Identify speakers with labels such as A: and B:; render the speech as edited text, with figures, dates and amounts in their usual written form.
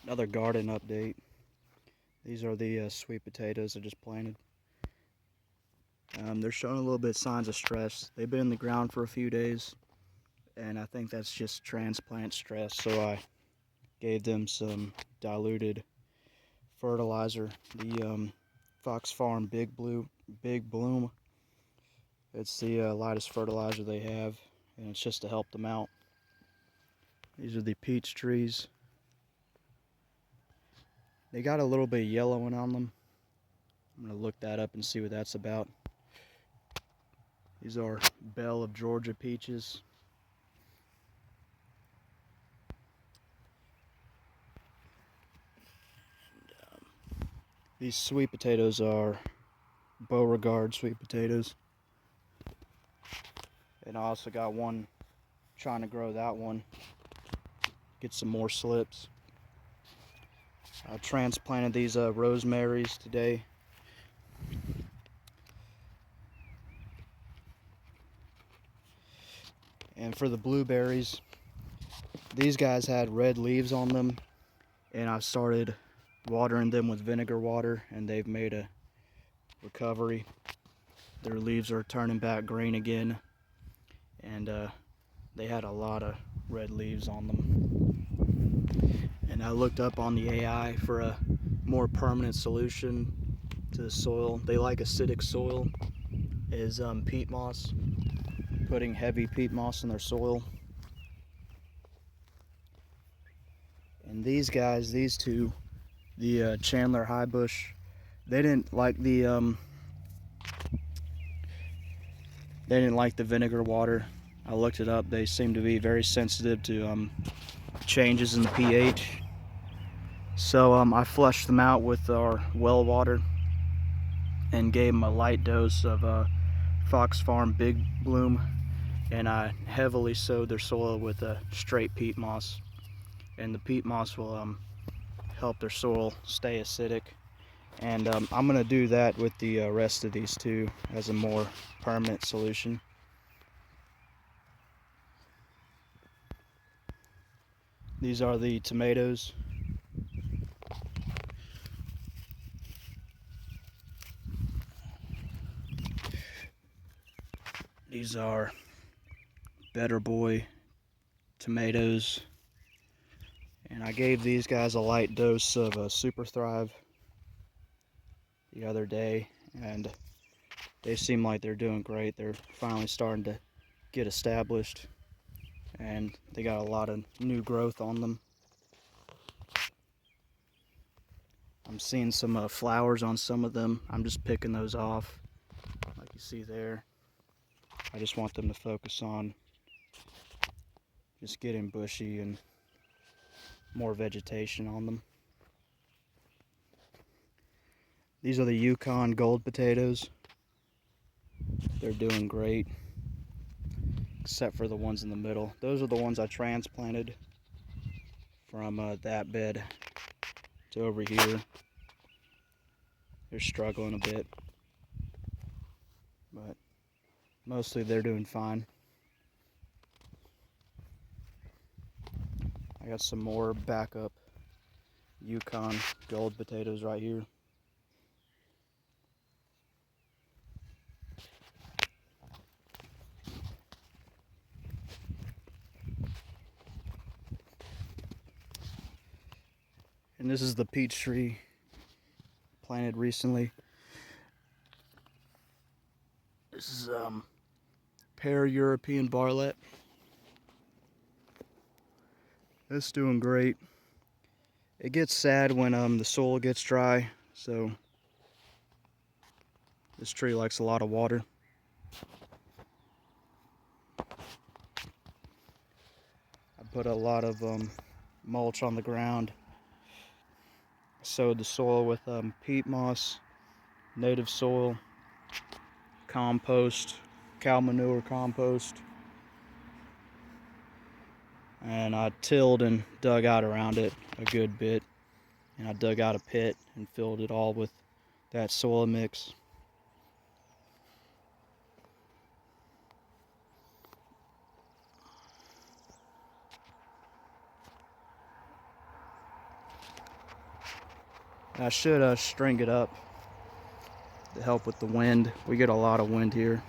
A: Another garden update. These are the sweet potatoes I just planted. They're showing a little bit of signs of stress. They've been in the ground for a few days, and I think that's just transplant stress. So I gave them some diluted fertilizer, the Fox Farm Big Bloom. It's the lightest fertilizer they have, and it's just to help them out. These are the peach trees. They got a little bit of yellowing on them. I'm going to look that up and see what that's about. These are Belle of Georgia peaches. These sweet potatoes are Beauregard sweet potatoes. And I also got one trying to grow that one. Get some more slips. I transplanted these rosemaries today. And for the blueberries, these guys had red leaves on them, and I started watering them with vinegar water, and they've made a recovery. Their leaves are turning back green again, and they had a lot of red leaves on them. And I looked up on the AI for a more permanent solution to the soil. They like acidic soil, is peat moss, putting heavy peat moss in their soil. And these guys, these two, the Chandler High Bush, they didn't like the vinegar water. I looked it up. They seem to be very sensitive to changes in the pH. So I flushed them out with our well water and gave them a light dose of Fox Farm Big Bloom, and I heavily sowed their soil with straight peat moss. And the peat moss will help their soil stay acidic. And I'm going to do that with the rest of these too as a more permanent solution. These are the tomatoes. These are Better Boy tomatoes. And I gave these guys a light dose of Super Thrive the other day, and they seem like they're doing great. They're finally starting to get established, and they got a lot of new growth on them. I'm seeing some flowers on some of them. I'm just picking those off, like you see there. I just want them to focus on just getting bushy and more vegetation on them. These are the Yukon Gold potatoes. They're doing great, except for the ones in the middle. Those are the ones I transplanted from that bed to over here. They're struggling a bit, but mostly they're doing fine. I got some more backup Yukon Gold potatoes right here. And this is the peach tree planted recently. This is pear European Bartlett. It's doing great. It gets sad when the soil gets dry, so this tree likes a lot of water. I put a lot of mulch on the ground. Sowed the soil with peat moss, native soil, compost, cow manure compost, and I tilled and dug out around it a good bit, and I dug out a pit and filled it all with that soil mix. I should string it up to help with the wind. We get a lot of wind here.